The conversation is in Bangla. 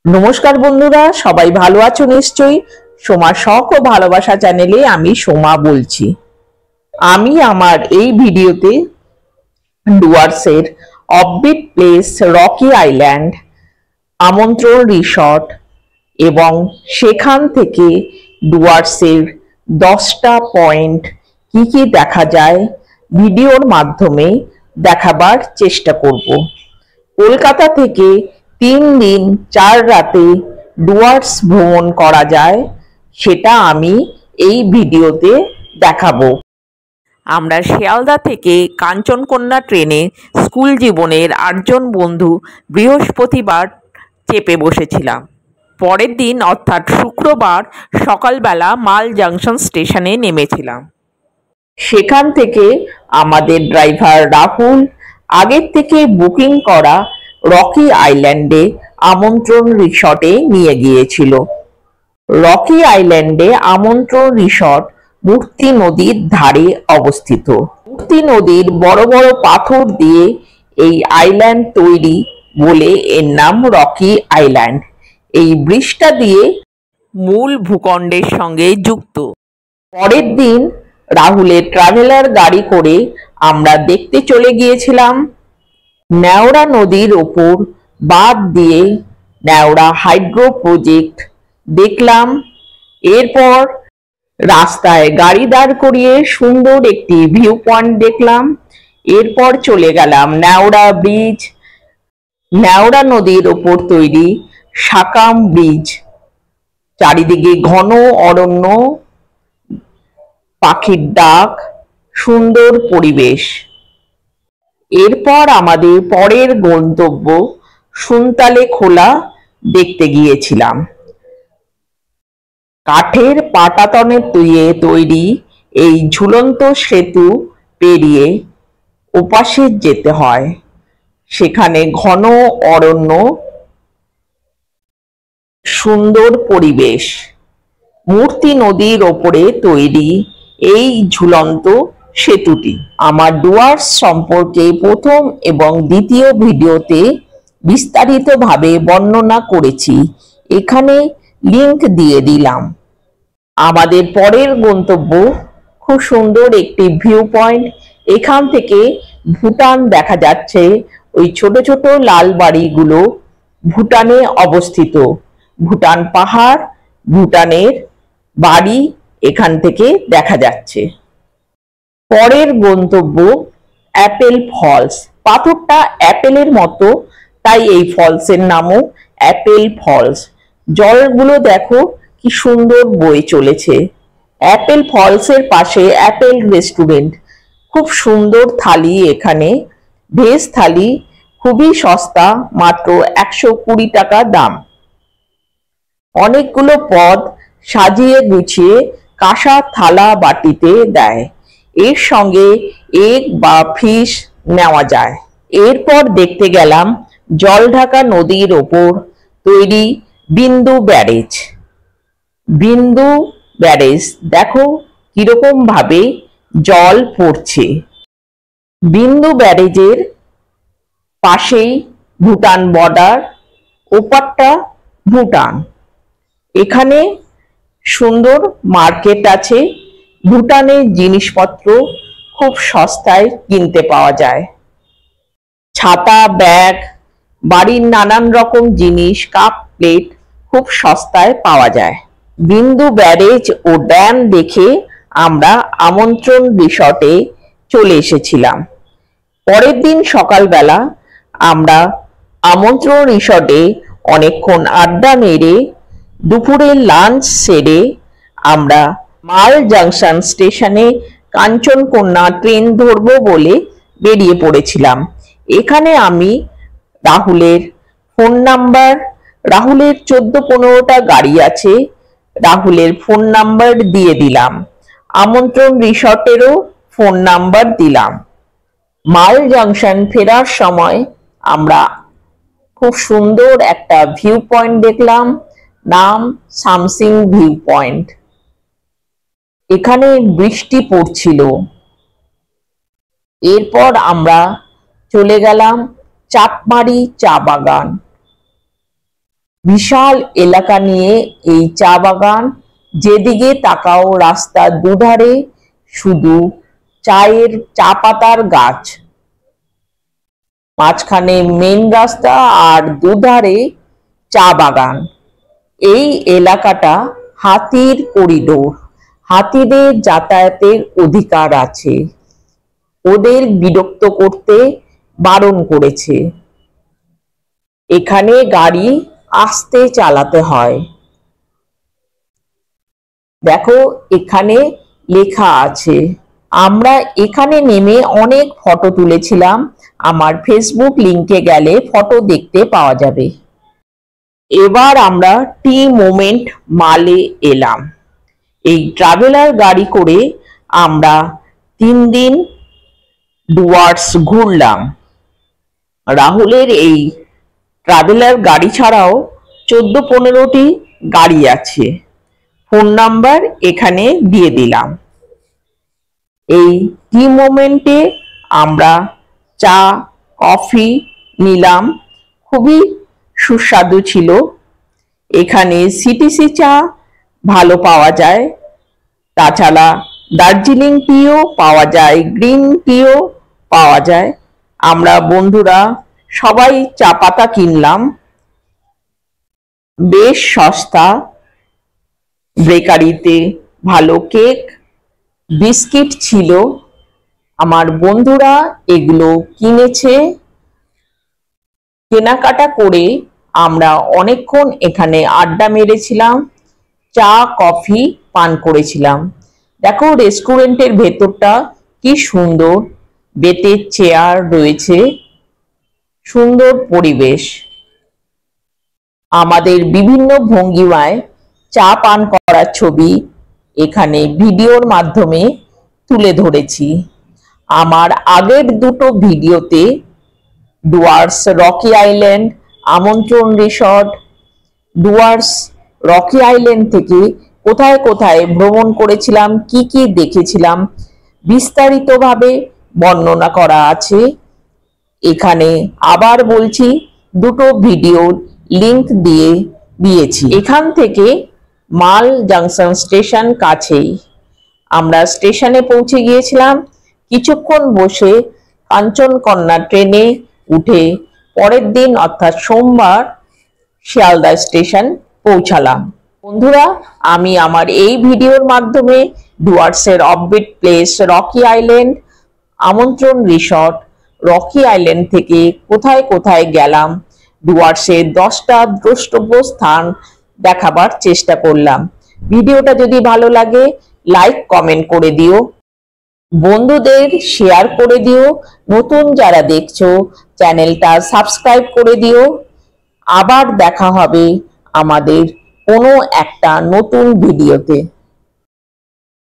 নমস্কার বন্ধুরা, সবাই ভালো আছো নিশ্চয়ই। সোমা শখ ও ভালোবাসা চ্যানেলে আমি সোমা বলছি। আমি আমার এই ভিডিওতে ডুয়ার্সের অফবিট প্লেস, রকি আইল্যান্ড, আমন্ত্রণ রিসর্ট এবং সেখান থেকে ডুয়ার্সের 10টা পয়েন্ট কি কি দেখা যায় ভিডিওর মাধ্যমে দেখাবার চেষ্টা করব। কলকাতা থেকে 3 দিন 4 রাতে ডুয়ার্স ভ্রমণ করা যায়, সেটা আমি এই ভিডিওতে দেখাবো। আমরা শিয়ালদা থেকে কাঞ্চনকন্যা ট্রেনে স্কুল জীবনের 8 জন বন্ধু বৃহস্পতিবার চেপে বসেছিলাম। পরের দিন অর্থাৎ শুক্রবার সকালবেলা মাল জাংশন স্টেশনে নেমেছিলাম। সেখান থেকে আমাদের ড্রাইভার রাহুল আগের থেকে বুকিং করা রকি আইল্যান্ডে আমন্ত্রণ রিসর্টে নিয়ে গিয়েছিল। রকি আইল্যান্ডে আমন্ত্রণ রিসর্ট মূর্তি নদীর ধারে অবস্থিত। মূর্তি নদীর বড় বড় পাথর দিয়ে এই আইল্যান্ড তৈরি বলে এর নাম রকি আইল্যান্ড। এই ব্রিজটা দিয়ে মূল ভূখণ্ডের সঙ্গে যুক্ত। পরের দিন রাহুলের ট্রাভেলার গাড়ি করে আমরা দেখতে চলে গিয়েছিলাম নেওড়া নদীর ওপর বাঁধ দিয়ে নেওড়া হাইড্রো প্রজেক্ট দেখলাম। এরপর রাস্তায় গাড়ি দাঁড় করিয়ে সুন্দর একটি ভিউ পয়েন্ট দেখলাম। এরপর চলে গেলাম নেওড়া ব্রিজ, নেওড়া নদীর ওপর তৈরি সাকাম ব্রিজ। চারিদিকে ঘন অরণ্য, পাখির ডাক, সুন্দর পরিবেশ। এরপর আমাদের পরের গন্তব্য সুনতালে খোলা দেখতে গিয়েছিলাম। কাঠের পাটাতনে তৈরি এই ঝুলন্ত সেতু পেরিয়ে ওপাশে যেতে হয়। সেখানে ঘন অরণ্য, সুন্দর পরিবেশ। মূর্তি নদীর ওপরে তৈরি এই ঝুলন্ত সেতুটি। আমার ডুয়ার্স সম্পর্কে প্রথম এবং দ্বিতীয় ভিডিওতে বিস্তারিতভাবে বর্ণনা করেছি, এখানে লিংক দিয়ে দিলাম। আমাদের পরের গন্তব্য খুব সুন্দর একটি ভিউ পয়েন্ট। এখান থেকে ভুটান দেখা যাচ্ছে। ওই ছোট ছোট লাল বাড়িগুলো ভুটানে অবস্থিত। ভুটান পাহাড়, ভুটানের বাড়ি এখান থেকে দেখা যাচ্ছে। পরের গন্তব্য অ্যাপেল ফলস। পাথরটা অ্যাপেলের মতো, তাই এই ফলসের নামও অ্যাপেল ফলস। জলগুলো দেখো কি সুন্দর বয়ে চলেছে। অ্যাপেল ফলসের পাশে অ্যাপেল রেস্টুরেন্ট। খুব সুন্দর থালি এখানে, ভেজ থালি, খুবই সস্তা, মাত্র 120 টাকা দাম। অনেকগুলো পদ সাজিয়ে গুছিয়ে কাঁসা থালা বাটিতে দেয়। এর সঙ্গে এগ বা ফিশ নেওয়া যায়। এরপর দেখতে গেলাম জলঢাকা নদীর ওপর তৈরি বিন্দু ব্যারেজ। বিন্দু ব্যারেজ দেখো কিরকম ভাবে জল পড়ছে। বিন্দু ব্যারেজের পাশেই ভুটান বর্ডার, ওপারটা ভুটান। এখানে সুন্দর মার্কেট আছে। ভুটানের জিনিসপত্র খুব সস্তায় কিনতে পাওয়া যায়। ছাতা, ব্যাগ, বাড়ির নানান রকম জিনিস, কাপ প্লেট খুব সস্তায় পাওয়া যায়। বিন্দু ব্যারেজ ও ড্যাম দেখে আমরা আমন্ত্রণ রিসর্টে চলে এসেছিলাম। পরের দিন সকালবেলা আমরা আমন্ত্রণ রিসর্টে অনেকক্ষণ আড্ডা মেরে দুপুরের লাঞ্চ সেরে আমরা মাল জাংশন স্টেশনে কাঞ্চনকন্যা ট্রেন ধরবো বলে বেরিয়ে পড়েছিলাম। এখানে আমি রাহুলের ফোন নাম্বার, রাহুলের 14-15টা গাড়ি আছে, রাহুলের ফোন নাম্বার দিয়ে দিলাম। আমন্ত্রণ রিসর্টেরও ফোন নাম্বার দিলাম। মাল জাংশন ফেরার সময় আমরা খুব সুন্দর একটা ভিউ পয়েন্ট দেখলাম, নাম সামসিং ভিউ পয়েন্ট। এখানে বৃষ্টি পড়ছিল। এরপর আমরা চলে গেলাম চাপমারি চা বাগান। বিশাল এলাকা নিয়ে এই চা বাগান, যেদিকে তাকাও রাস্তার দুধারে শুধু চা পাতার গাছ, মাঝখানে মেন রাস্তা আর দুধারে চা বাগান। এই এলাকাটা হাতির করিডোর, হাতিদের যাতায়াতের অধিকার আছে, ওদের বিরক্ত করতে বারণ করেছে। এখানে গাড়ি আস্তে চালাতে হয়। দেখো এখানে লেখা আছে। আমরা এখানে নেমে অনেক ফটো তুলেছিলাম, আমার ফেসবুক লিংকে গেলে ফটো দেখতে পাওয়া যাবে। এবার আমরা টি মোমেন্ট মালে এলাম। এই ট্রাভেলার গাড়ি করে আমরা 3 দিন ডুয়ার্স ঘুরলাম। রাহুলের এই ট্রাভেলার গাড়ি ছাড়াও 14-15টি গাড়ি আছে, ফোন নাম্বার এখানে দিয়ে দিলাম। এই টি মোমেন্টে আমরা চা কফি নিলাম, খুবই সুস্বাদু ছিল। এখানে সিটিসি চা ভালো পাওয়া যায়, তাছাড়া দার্জিলিং টিও পাওয়া যায়, গ্রিন টিও পাওয়া যায়। আমরা বন্ধুরা সবাই চা পাতা কিনলাম, বেশ সস্তা। বেকারিতে ভালো কেক বিস্কিট ছিল, আমার বন্ধুরা এগুলো কিনেছে। কেনাকাটা করে আমরা অনেকক্ষণ এখানে আড্ডা মেরেছিলাম, চা কফি পান করেছিলাম। দেখো রেস্টুরেন্টের ভেতরটা কি সুন্দর, বেতের চেয়ার রয়েছে, সুন্দর পরিবেশ। আমাদের বিভিন্ন ভঙ্গিমায় চা পান করার ছবি এখানে ভিডিওর মাধ্যমে তুলে ধরেছি। আমার আগের দুটো ভিডিওতে ডুয়ার্স রকি আইল্যান্ড, আমন্ত্রণ রিসর্ট, ডুয়ার্স রকি আইল্যান্ড থেকে কোথায় কোথায় ভ্রমণ করেছিলাম, কি কি দেখেছিলাম বিস্তারিতভাবে বর্ণনা করা আছে। এখানে আবার বলছি, দুটো ভিডিওর লিংক দিয়ে দিয়েছি। এখান থেকে মাল জাংশন স্টেশন কাছেই। আমরা স্টেশনে পৌঁছে গিয়েছিলাম, কিছুক্ষণ বসে কাঞ্চনকন্যা ট্রেনে উঠে পরের দিন অর্থাৎ সোমবার শিয়ালদা স্টেশন পৌঁছালাম। বন্ধুরা, আমি আমার এই ভিডিওর মাধ্যমে ডুয়ার্সের অফবিট প্লেস রকি আইল্যান্ড, আমন্ত্রণ রিসর্ট, রকি আইল্যান্ড থেকে কোথায় কোথায় গেলাম, ডুয়ার্সের 10টা দ্রষ্টব্য স্থান দেখাবার চেষ্টা করলাম। ভিডিওটা যদি ভালো লাগে লাইক কমেন্ট করে দিও, বন্ধুদের শেয়ার করে দিও, নতুন যারা দেখছো চ্যানেলটা সাবস্ক্রাইব করে দিও। আবার দেখা হবে আমাদের কোনো একটা নতুন ভিডিওতে।